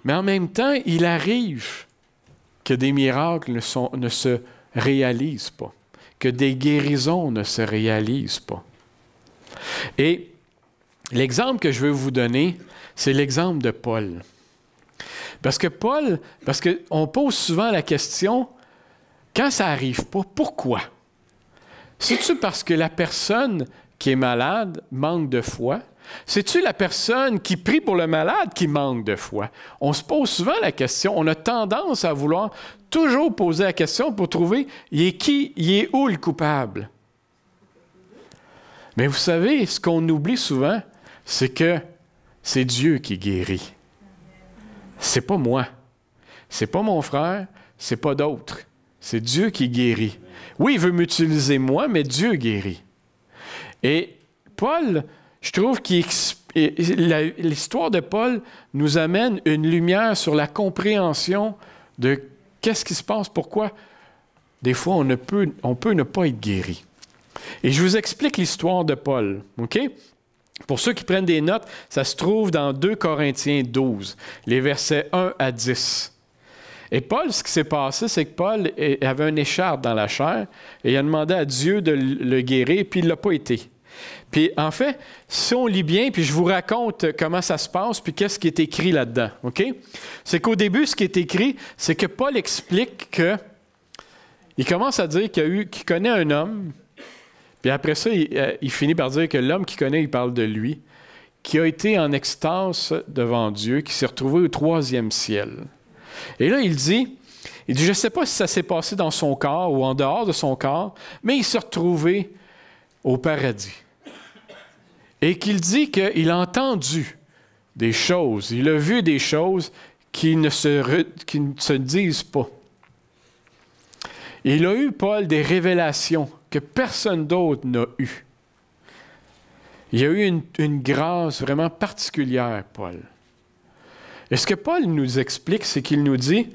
A: Mais en même temps, il arrive que des miracles ne se réalisent pas, que des guérisons ne se réalisent pas. Et l'exemple que je veux vous donner, c'est l'exemple de Paul. Parce qu'on pose souvent la question, quand ça n'arrive pas, pourquoi? C'est-tu parce que la personne qui est malade manque de foi? C'est-tu la personne qui prie pour le malade qui manque de foi? On se pose souvent la question, on a tendance à vouloir toujours poser la question pour trouver, il est où le coupable? Mais vous savez, ce qu'on oublie souvent, c'est que c'est Dieu qui guérit. C'est pas moi. C'est pas mon frère, c'est pas d'autres. C'est Dieu qui guérit. Oui, il veut m'utiliser moi, mais Dieu guérit. Et Paul, je trouve que l'histoire de Paul nous amène une lumière sur la compréhension de qu'est-ce qui se passe, pourquoi des fois on peut ne pas être guéri. Et je vous explique l'histoire de Paul, OK? Pour ceux qui prennent des notes, ça se trouve dans 2 Corinthiens 12, les versets 1 à 10. Et Paul, ce qui s'est passé, c'est que Paul avait une écharpe dans la chair et il a demandé à Dieu de le guérir, puis il ne l'a pas été. Puis en fait, si on lit bien, puis je vous raconte comment ça se passe, puis qu'est-ce qui est écrit là-dedans, OK? C'est qu'au début, ce qui est écrit, c'est que Paul explique que il commence à dire qu'il connaît un homme, puis après ça, il finit par dire que l'homme qu'il connaît, il parle de lui, qui a été en extase devant Dieu, qui s'est retrouvé au 3e ciel. Et là, il dit, je ne sais pas si ça s'est passé dans son corps ou en dehors de son corps, mais il s'est retrouvé au paradis. Et qu'il dit qu'il a entendu des choses, il a vu des choses qui ne se disent pas. Il a eu, Paul, des révélations que personne d'autre n'a eues. Il y a eu une grâce vraiment particulière, Paul. Et ce que Paul nous explique, c'est qu'il nous dit,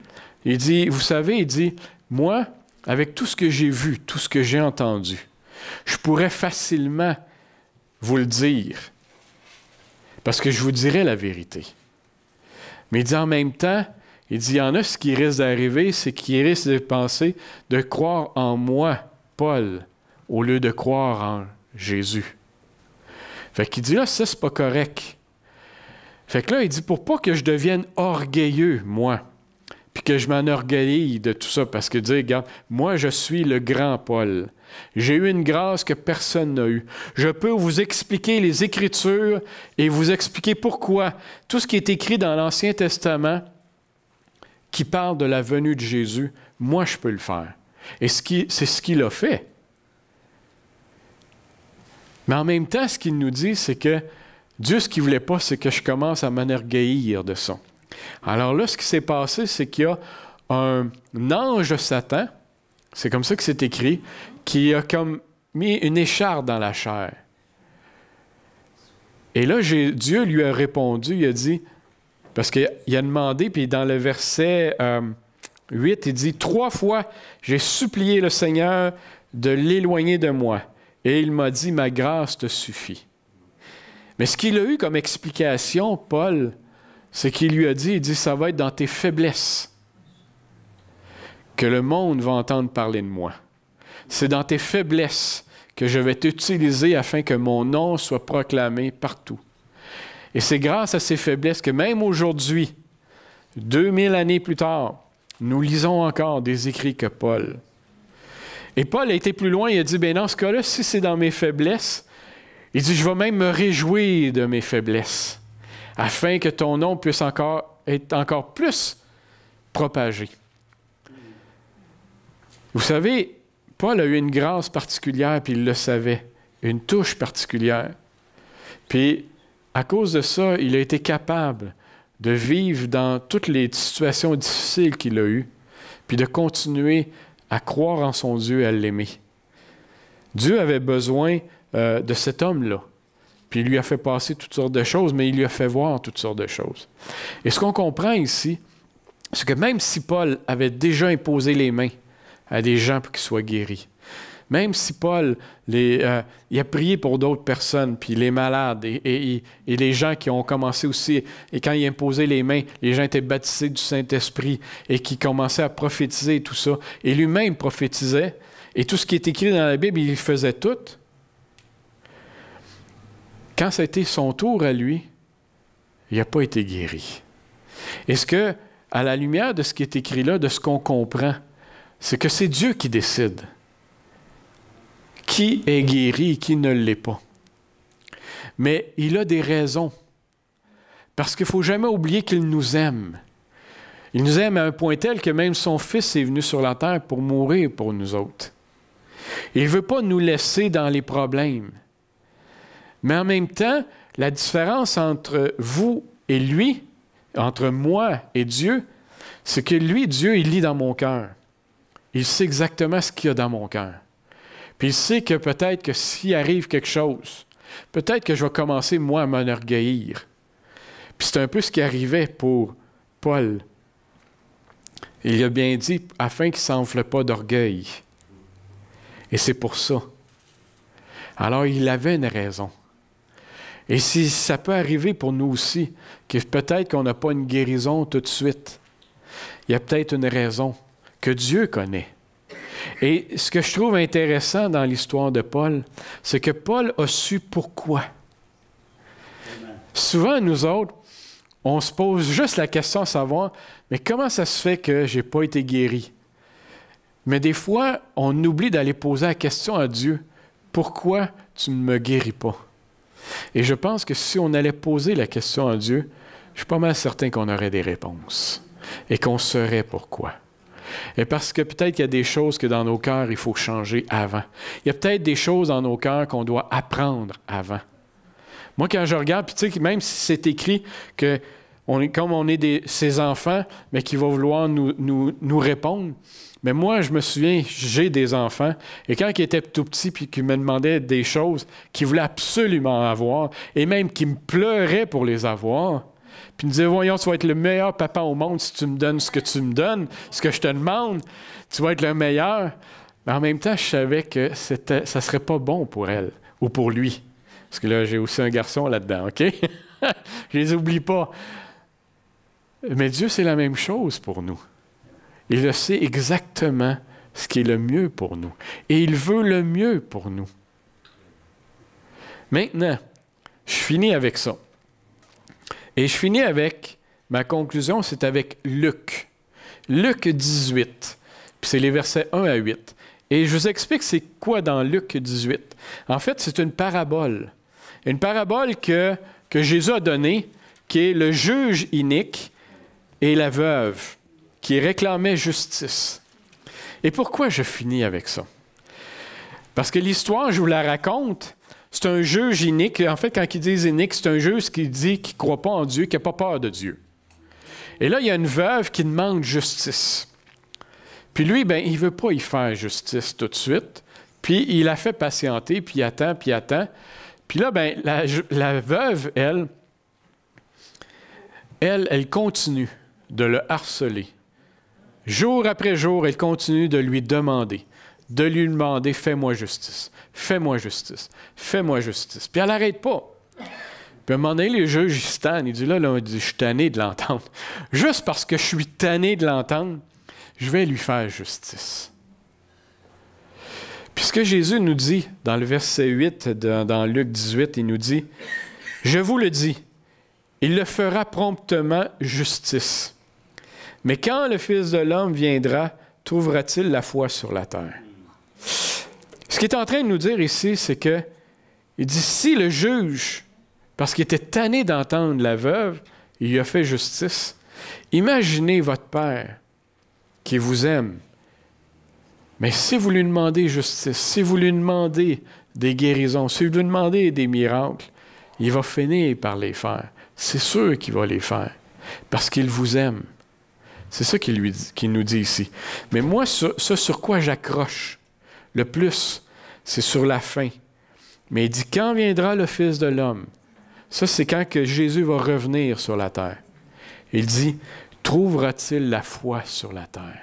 A: vous savez, il dit, moi, avec tout ce que j'ai vu, tout ce que j'ai entendu, je pourrais facilement vous le dire, parce que je vous dirais la vérité. Mais il dit en même temps, il dit, il y en a ce qui risque d'arriver, c'est qu'ils risquent de penser, de croire en moi, Paul, au lieu de croire en Jésus. Fait qu'il dit là, ça, c'est pas correct. Fait que là, il dit, pour pas que je devienne orgueilleux, moi, puis que je m'enorgueille de tout ça, parce que dire, regarde, moi, je suis le grand Paul. J'ai eu une grâce que personne n'a eue. Je peux vous expliquer les Écritures et vous expliquer pourquoi tout ce qui est écrit dans l'Ancien Testament qui parle de la venue de Jésus, moi, je peux le faire. Et c'est ce qu'il a fait. Mais en même temps, ce qu'il nous dit, c'est que Dieu, ce qu'il ne voulait pas, c'est que je commence à m'enorgueillir de ça. Alors là, ce qui s'est passé, c'est qu'il y a un ange de Satan, c'est comme ça que c'est écrit, qui a comme mis une écharpe dans la chair. Et là, Dieu lui a répondu, il a dit, parce qu'il a demandé, puis dans le verset 8, il dit, 3 fois, j'ai supplié le Seigneur de l'éloigner de moi. Et il m'a dit, ma grâce te suffit. Mais ce qu'il a eu comme explication, Paul, c'est qu'il lui a dit, il dit, ça va être dans tes faiblesses que le monde va entendre parler de moi. C'est dans tes faiblesses que je vais t'utiliser afin que mon nom soit proclamé partout. Et c'est grâce à ces faiblesses que même aujourd'hui, 2000 années plus tard, nous lisons encore des écrits que Paul. Et Paul a été plus loin, il a dit, bien dans ce cas-là, si c'est dans mes faiblesses, il dit, je vais même me réjouir de mes faiblesses, afin que ton nom puisse être encore plus propagé. Vous savez, Paul a eu une grâce particulière, puis il le savait, une touche particulière. Puis, à cause de ça, il a été capable de vivre dans toutes les situations difficiles qu'il a eues, puis de continuer à croire en son Dieu et à l'aimer. Dieu avait besoin de cet homme-là. Puis il lui a fait passer toutes sortes de choses, mais il lui a fait voir toutes sortes de choses. Et ce qu'on comprend ici, c'est que même si Paul avait déjà imposé les mains à des gens pour qu'ils soient guéris, même si Paul il a prié pour d'autres personnes, puis les malades et les gens qui ont commencé aussi, et quand il a imposé les mains, les gens étaient baptisés du Saint-Esprit et qui commençaient à prophétiser et tout ça, et lui-même prophétisait, et tout ce qui est écrit dans la Bible, il faisait tout. Quand ça a été son tour à lui, il n'a pas été guéri. Est-ce que, à la lumière de ce qui est écrit là, de ce qu'on comprend, c'est que c'est Dieu qui décide qui est guéri et qui ne l'est pas. Mais il a des raisons. Parce qu'il ne faut jamais oublier qu'il nous aime. Il nous aime à un point tel que même son Fils est venu sur la terre pour mourir pour nous autres. Il ne veut pas nous laisser dans les problèmes. Mais en même temps, la différence entre vous et lui, entre moi et Dieu, c'est que lui, Dieu, il lit dans mon cœur. Il sait exactement ce qu'il y a dans mon cœur. Puis il sait que peut-être que s'il arrive quelque chose, peut-être que je vais commencer, moi, à m'enorgueillir. Puis c'est un peu ce qui arrivait pour Paul. Il a bien dit, afin qu'il ne s'enfle pas d'orgueil. Et c'est pour ça. Alors, il avait une raison. Et si ça peut arriver pour nous aussi, que peut-être qu'on n'a pas une guérison tout de suite, il y a peut-être une raison que Dieu connaît. Et ce que je trouve intéressant dans l'histoire de Paul, c'est que Paul a su pourquoi. Amen. Souvent, nous autres, on se pose juste la question à savoir, mais comment ça se fait que je n'ai pas été guéri? Mais des fois, on oublie d'aller poser la question à Dieu, pourquoi tu ne me guéris pas? Et je pense que si on allait poser la question à Dieu, je suis pas mal certain qu'on aurait des réponses et qu'on saurait pourquoi. Et parce que peut-être qu'il y a des choses que dans nos cœurs, il faut changer avant. Il y a peut-être des choses dans nos cœurs qu'on doit apprendre avant. Moi, quand je regarde, puis tu sais, même si c'est écrit que comme on est ses enfants, mais qui va vouloir nous répondre. Mais moi, je me souviens, j'ai des enfants, et quand ils étaient tout petits, puis qu'ils me demandaient des choses qu'ils voulaient absolument avoir, et même qu'ils me pleuraient pour les avoir, puis ils me disaient, voyons, tu vas être le meilleur papa au monde si tu me donnes ce que tu me donnes, ce que je te demande, tu vas être le meilleur. Mais en même temps, je savais que ça ne serait pas bon pour elle ou pour lui. Parce que là, j'ai aussi un garçon là-dedans, OK? Je les oublie pas. Mais Dieu, c'est la même chose pour nous. Il le sait exactement ce qui est le mieux pour nous. Et il veut le mieux pour nous. Maintenant, je finis avec ça. Et je finis avec, ma conclusion, c'est avec Luc. Luc 18. Puis c'est les versets 1 à 8. Et je vous explique c'est quoi dans Luc 18. En fait, c'est une parabole. Une parabole que Jésus a donnée, qui est le juge inique et la veuve, qui réclamait justice. Et pourquoi je finis avec ça? Parce que l'histoire, je vous la raconte, c'est un juge inique. En fait, quand ils disent inique, c'est un juge qui dit qu'il ne croit pas en Dieu, qui n'a pas peur de Dieu. Et là, il y a une veuve qui demande justice. Puis lui, ben, il ne veut pas y faire justice tout de suite. Puis il la fait patienter, puis il attend, puis il attend. Puis là, ben, la veuve, elle continue de le harceler. Jour après jour, elle continue de lui demander, fais-moi justice, fais-moi justice, fais-moi justice. Puis elle n'arrête pas. Puis à un moment donné, les juges, ils se tannent. Il dit, là, je suis tanné de l'entendre. Juste parce que je suis tanné de l'entendre, je vais lui faire justice. Puis ce que Jésus nous dit dans le verset 8, dans Luc 18, il nous dit, « Je vous le dis, il le fera promptement justice. Mais quand le Fils de l'homme viendra, trouvera-t-il la foi sur la terre? » Ce qu'il est en train de nous dire ici, c'est que, il dit, si le juge, parce qu'il était tanné d'entendre la veuve, il lui a fait justice, imaginez votre Père qui vous aime. Mais si vous lui demandez justice, si vous lui demandez des guérisons, si vous lui demandez des miracles, il va finir par les faire. C'est sûr qu'il va les faire, parce qu'il vous aime. C'est ça qu'il nous dit ici. Mais moi, ça sur quoi j'accroche le plus, c'est sur la fin. Mais il dit, quand viendra le Fils de l'homme? Ça, c'est quand que Jésus va revenir sur la terre. Il dit, trouvera-t-il la foi sur la terre?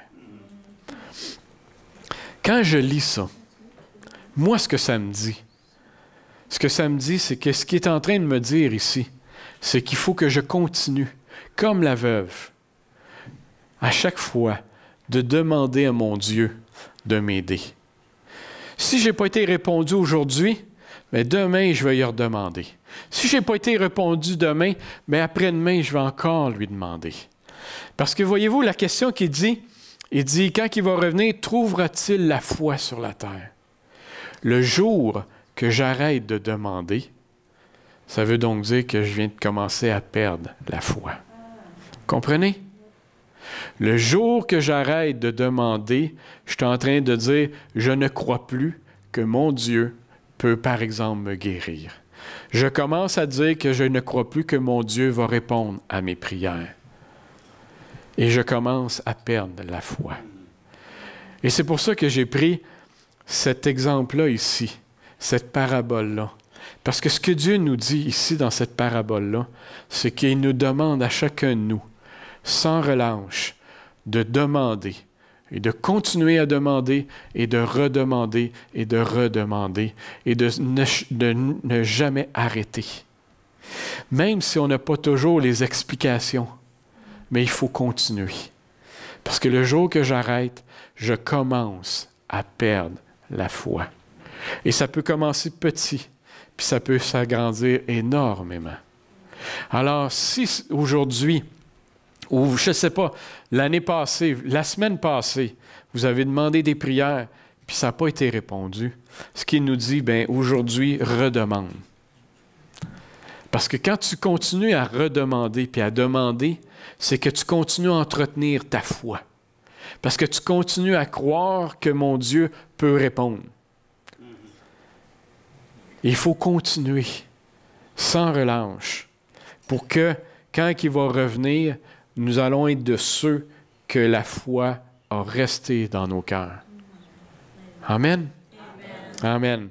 A: Quand je lis ça, moi, ce que ça me dit, c'est que ce qu'il est en train de me dire ici, c'est qu'il faut que je continue, comme la veuve, à chaque fois, de demander à mon Dieu de m'aider. Si je n'ai pas été répondu aujourd'hui, mais demain, je vais y redemander. Si je n'ai pas été répondu demain, mais après-demain, je vais encore lui demander. Parce que voyez-vous, la question qu'il dit, il dit, quand il va revenir, trouvera-t-il la foi sur la terre? Le jour que j'arrête de demander, ça veut donc dire que je viens de commencer à perdre la foi. Comprenez? Le jour que j'arrête de demander, je suis en train de dire, je ne crois plus que mon Dieu peut, par exemple, me guérir. Je commence à dire que je ne crois plus que mon Dieu va répondre à mes prières. Et je commence à perdre la foi. Et c'est pour ça que j'ai pris cet exemple-là ici, cette parabole-là. Parce que ce que Dieu nous dit ici dans cette parabole-là, c'est qu'il nous demande à chacun de nous, sans relâche, de demander et de continuer à demander et de redemander et de redemander et de ne jamais arrêter. Même si on n'a pas toujours les explications, mais il faut continuer. Parce que le jour que j'arrête, je commence à perdre la foi. Et ça peut commencer petit, puis ça peut s'agrandir énormément. Alors, si aujourd'hui, ou je ne sais pas, l'année passée, la semaine passée, vous avez demandé des prières, puis ça n'a pas été répondu, ce qu'il nous dit, bien, aujourd'hui, redemande. Parce que quand tu continues à redemander puis à demander, c'est que tu continues à entretenir ta foi. Parce que tu continues à croire que mon Dieu peut répondre. Il faut continuer sans relâche pour que quand il va revenir, nous allons être de ceux que la foi a resté dans nos cœurs. Amen. Amen.